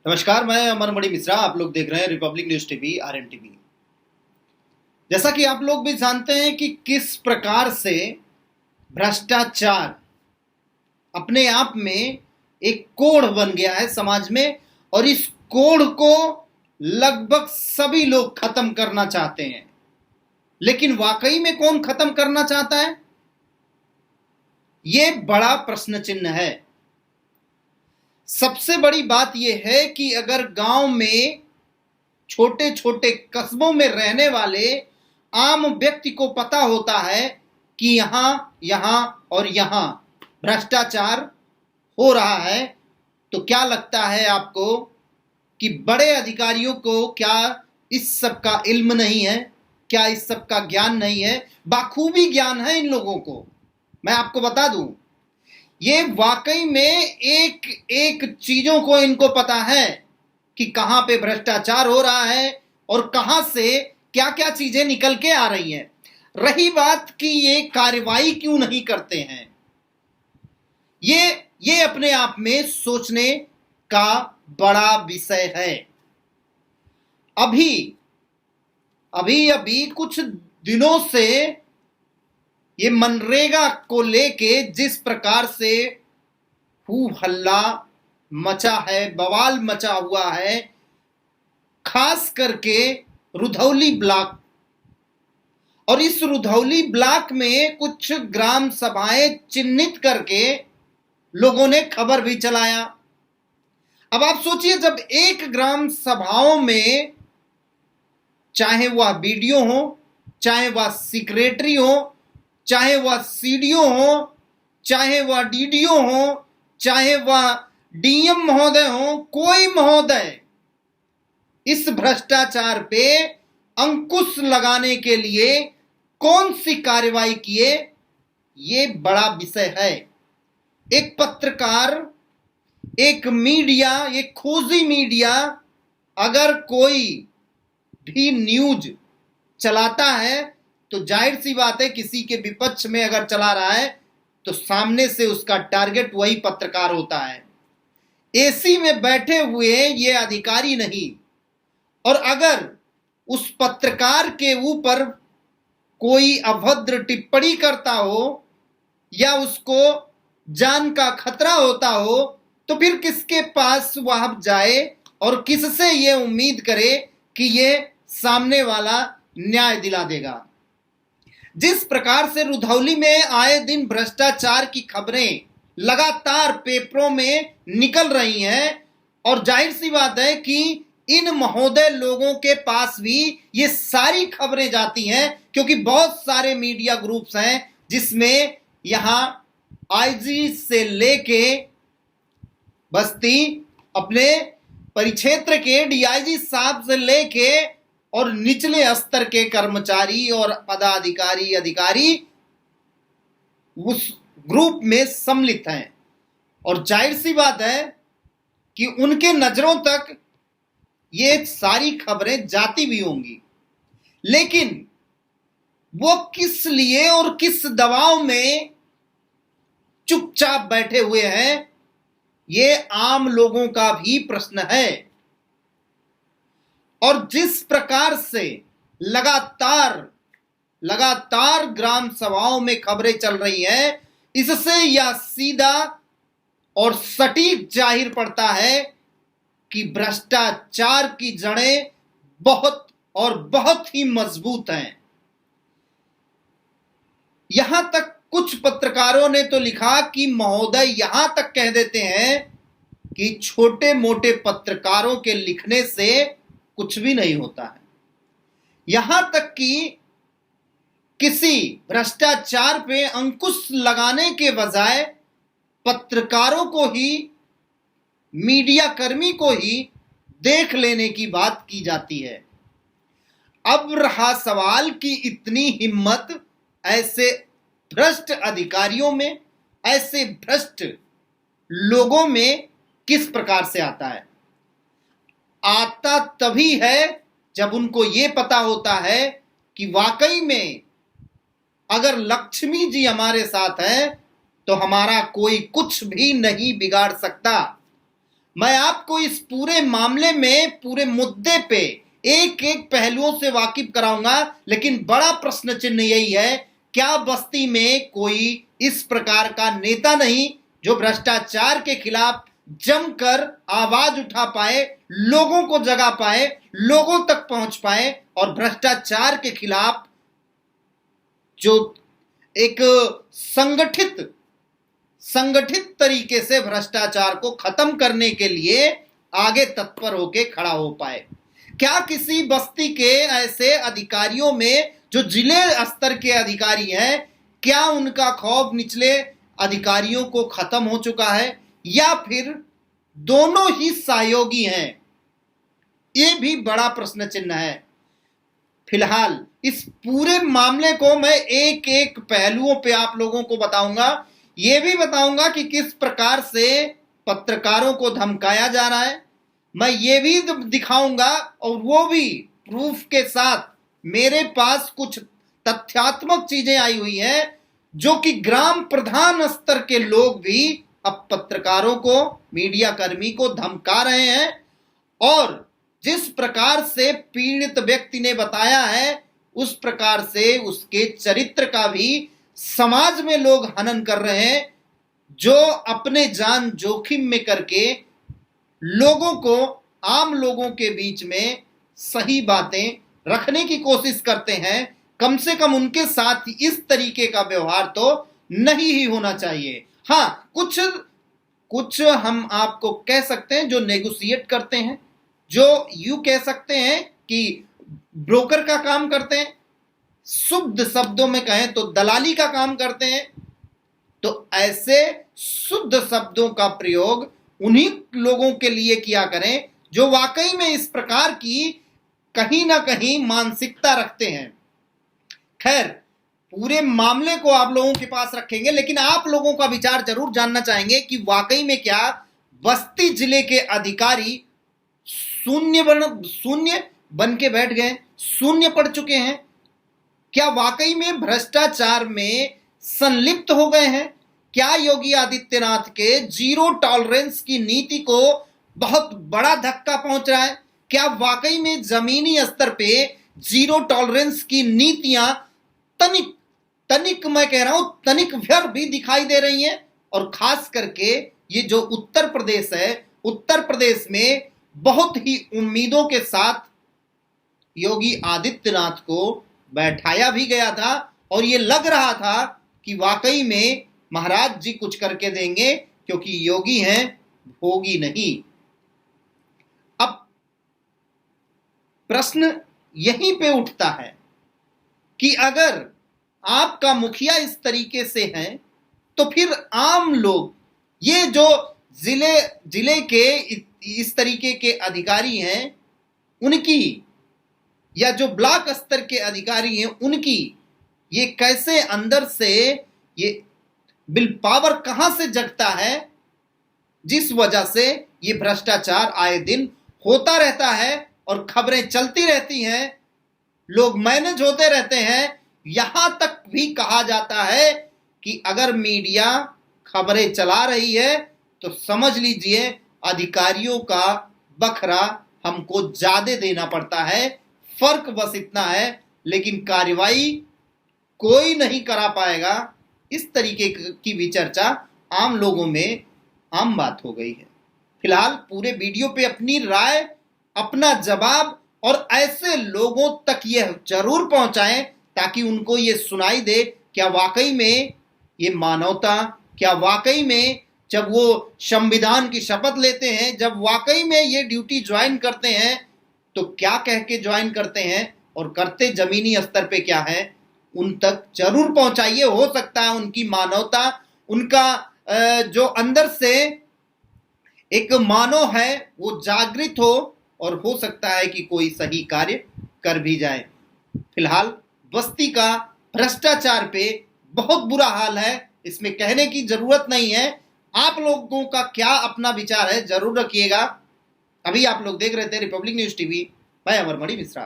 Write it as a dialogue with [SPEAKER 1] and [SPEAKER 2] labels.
[SPEAKER 1] नमस्कार, मैं अमरमणि मिश्रा। आप लोग देख रहे हैं रिपब्लिक न्यूज टीवी RNTV। जैसा कि आप लोग भी जानते हैं कि किस प्रकार से भ्रष्टाचार अपने आप में एक कोढ़ बन गया है समाज में, और इस कोढ़ को लगभग सभी लोग खत्म करना चाहते हैं। लेकिन वाकई में कौन खत्म करना चाहता है, ये बड़ा प्रश्न चिन्ह है। सबसे बड़ी बात यह है कि अगर गांव में छोटे छोटे कस्बों में रहने वाले आम व्यक्ति को पता होता है कि यहां और यहां भ्रष्टाचार हो रहा है, तो क्या लगता है आपको कि बड़े अधिकारियों को क्या इस सब का इल्म नहीं है? क्या इस सब का ज्ञान नहीं है? बाखूबी ज्ञान है इन लोगों को। मैं आपको बता दूं, ये वाकई में एक एक चीजों को इनको पता है कि कहां पे भ्रष्टाचार हो रहा है और कहां से क्या क्या चीजें निकल के आ रही हैं। रही बात कि ये कार्रवाई क्यों नहीं करते हैं, ये अपने आप में सोचने का बड़ा विषय है। अभी कुछ दिनों से ये मनरेगा को लेके जिस प्रकार से खूब हल्ला मचा है, बवाल मचा हुआ है, खास करके रुधौली ब्लॉक, और इस रुधौली ब्लॉक में कुछ ग्राम सभाएं चिन्हित करके लोगों ने खबर भी चलाया। अब आप सोचिए, जब एक ग्राम सभाओं में चाहे वह बीडीओ हो, चाहे वह सेक्रेटरी हो, चाहे वह सीडीओ हो, चाहे वह डीडीओ हो, चाहे वह डीएम महोदय हो, कोई महोदय इस भ्रष्टाचार पे अंकुश लगाने के लिए कौन सी कार्रवाई किए, ये बड़ा विषय है। एक पत्रकार, एक मीडिया, एक खोजी मीडिया अगर कोई भी न्यूज चलाता है तो जाहिर सी बात है, किसी के विपक्ष में अगर चला रहा है तो सामने से उसका टारगेट वही पत्रकार होता है। एसी में बैठे हुए ये अधिकारी नहीं, और अगर उस पत्रकार के ऊपर कोई अभद्र टिप्पणी करता हो या उसको जान का खतरा होता हो, तो फिर किसके पास वह जाए और किससे ये उम्मीद करे कि ये सामने वाला न्याय दिला देगा। जिस प्रकार से रुधौली में आए दिन भ्रष्टाचार की खबरें लगातार पेपरों में निकल रही हैं, और जाहिर सी बात है कि इन महोदय लोगों के पास भी ये सारी खबरें जाती हैं, क्योंकि बहुत सारे मीडिया ग्रुप्स हैं जिसमें यहां आईजी से लेके बस्ती अपने परिक्षेत्र के डीआईजी साहब से लेके और निचले स्तर के कर्मचारी और पदाधिकारी अधिकारी उस ग्रुप में सम्मिलित हैं, और जाहिर सी बात है कि उनके नजरों तक ये सारी खबरें जाती भी होंगी। लेकिन वो किस लिए और किस दबाव में चुपचाप बैठे हुए हैं, ये आम लोगों का भी प्रश्न है। और जिस प्रकार से लगातार ग्राम सभाओं में खबरें चल रही हैं, इससे यह सीधा और सटीक जाहिर पड़ता है कि भ्रष्टाचार की जड़ें बहुत और बहुत ही मजबूत हैं। यहां तक कुछ पत्रकारों ने तो लिखा कि महोदय यहां तक कह देते हैं कि छोटे मोटे पत्रकारों के लिखने से कुछ भी नहीं होता है। यहां तक कि किसी भ्रष्टाचार पे अंकुश लगाने के बजाय पत्रकारों को ही, मीडिया कर्मी को ही देख लेने की बात की जाती है। अब रहा सवाल कि इतनी हिम्मत ऐसे भ्रष्ट अधिकारियों में, ऐसे भ्रष्ट लोगों में किस प्रकार से आता है। आता तभी है जब उनको ये पता होता है कि वाकई में अगर लक्ष्मी जी हमारे साथ है तो हमारा कोई कुछ भी नहीं बिगाड़ सकता। मैं आपको इस पूरे मामले में, पूरे मुद्दे पे एक एक पहलुओं से वाकिफ कराऊंगा, लेकिन बड़ा प्रश्न चिन्ह यही है, क्या बस्ती में कोई इस प्रकार का नेता नहीं जो भ्रष्टाचार के खिलाफ जमकर आवाज उठा पाए, लोगों को जगा पाए, लोगों तक पहुंच पाए और भ्रष्टाचार के खिलाफ जो एक संगठित तरीके से भ्रष्टाचार को खत्म करने के लिए आगे तत्पर होकर खड़ा हो पाए। क्या किसी बस्ती के ऐसे अधिकारियों में जो जिले स्तर के अधिकारी हैं, क्या उनका खौफ निचले अधिकारियों को खत्म हो चुका है, या फिर दोनों ही सहयोगी हैं? यह भी बड़ा प्रश्न चिन्ह है। फिलहाल इस पूरे मामले को मैं एक एक पहलुओं पे आप लोगों को बताऊंगा। यह भी बताऊंगा कि किस प्रकार से पत्रकारों को धमकाया जा रहा है। मैं ये भी दिखाऊंगा, और वो भी प्रूफ के साथ। मेरे पास कुछ तथ्यात्मक चीजें आई हुई हैं जो कि ग्राम प्रधान स्तर के लोग भी अब पत्रकारों को, मीडिया कर्मी को धमका रहे हैं, और जिस प्रकार से पीड़ित व्यक्ति ने बताया है उस प्रकार से उसके चरित्र का भी समाज में लोग हनन कर रहे हैं, जो अपने जान जोखिम में करके लोगों को, आम लोगों के बीच में सही बातें रखने की कोशिश करते हैं। कम से कम उनके साथ इस तरीके का व्यवहार तो नहीं ही होना चाहिए। हाँ, कुछ हम आपको कह सकते हैं जो नेगोशिएट करते हैं, जो यूं कह सकते हैं कि ब्रोकर का काम करते हैं, शुद्ध शब्दों में कहें तो दलाली का काम करते हैं। तो ऐसे शुद्ध शब्दों का प्रयोग उन्हीं लोगों के लिए किया करें जो वाकई में इस प्रकार की कहीं ना कहीं मानसिकता रखते हैं। खैर, पूरे मामले को आप लोगों के पास रखेंगे, लेकिन आप लोगों का विचार जरूर जानना चाहेंगे कि वाकई में क्या बस्ती जिले के अधिकारी शून्य बन के बैठ गए, शून्य पड़ चुके हैं? क्या वाकई में भ्रष्टाचार में संलिप्त हो गए हैं? क्या योगी आदित्यनाथ के जीरो टॉलरेंस की नीति को बहुत बड़ा धक्का पहुंच रहा है? क्या वाकई में जमीनी स्तर पे जीरो टॉलरेंस की नीतियां तनिक मैं कह रहा हूं तनिक व्यर्थ भी दिखाई दे रही हैं? और खास करके ये जो उत्तर प्रदेश है, उत्तर प्रदेश में बहुत ही उम्मीदों के साथ योगी आदित्यनाथ को बैठाया भी गया था, और ये लग रहा था कि वाकई में महाराज जी कुछ करके देंगे, क्योंकि योगी हैं, भोगी नहीं। अब प्रश्न यहीं पे उठता है कि अगर आपका मुखिया इस तरीके से है, तो फिर आम लोग, ये जो जिले के इस तरीके के अधिकारी हैं उनकी, या जो ब्लॉक स्तर के अधिकारी हैं उनकी, ये कैसे अंदर से ये विल पावर कहां से जगता है, जिस वजह से ये भ्रष्टाचार आए दिन होता रहता है और खबरें चलती रहती हैं, लोग मैनेज होते रहते हैं। यहां तक भी कहा जाता है कि अगर मीडिया खबरें चला रही है तो समझ लीजिए अधिकारियों का बखरा हमको ज्यादा देना पड़ता है। फर्क बस इतना है, लेकिन कार्रवाई कोई नहीं करा पाएगा। इस तरीके की भी चर्चा आम लोगों में आम बात हो गई है। फिलहाल पूरे वीडियो पे अपनी राय, अपना जवाब और ऐसे लोगों तक यह जरूर पहुंचाएं ताकि उनको ये सुनाई दे, क्या वाकई में ये मानवता, क्या वाकई में जब वो संविधान की शपथ लेते हैं, जब वाकई में ये ड्यूटी ज्वाइन करते हैं, तो क्या कह के ज्वाइन करते हैं और करते जमीनी स्तर पे क्या है, उन तक जरूर पहुंचाइए। हो सकता है उनकी मानवता, उनका जो अंदर से एक मानव है वो जागृत हो, और हो सकता है कि कोई सही कार्य कर भी जाए। फिलहाल बस्ती का भ्रष्टाचार पे बहुत बुरा हाल है, इसमें कहने की जरूरत नहीं है। आप लोगों का क्या अपना विचार है जरूर रखिएगा। अभी आप लोग देख रहे थे रिपब्लिक न्यूज टीवी। मैं अमरमणि मिश्रा।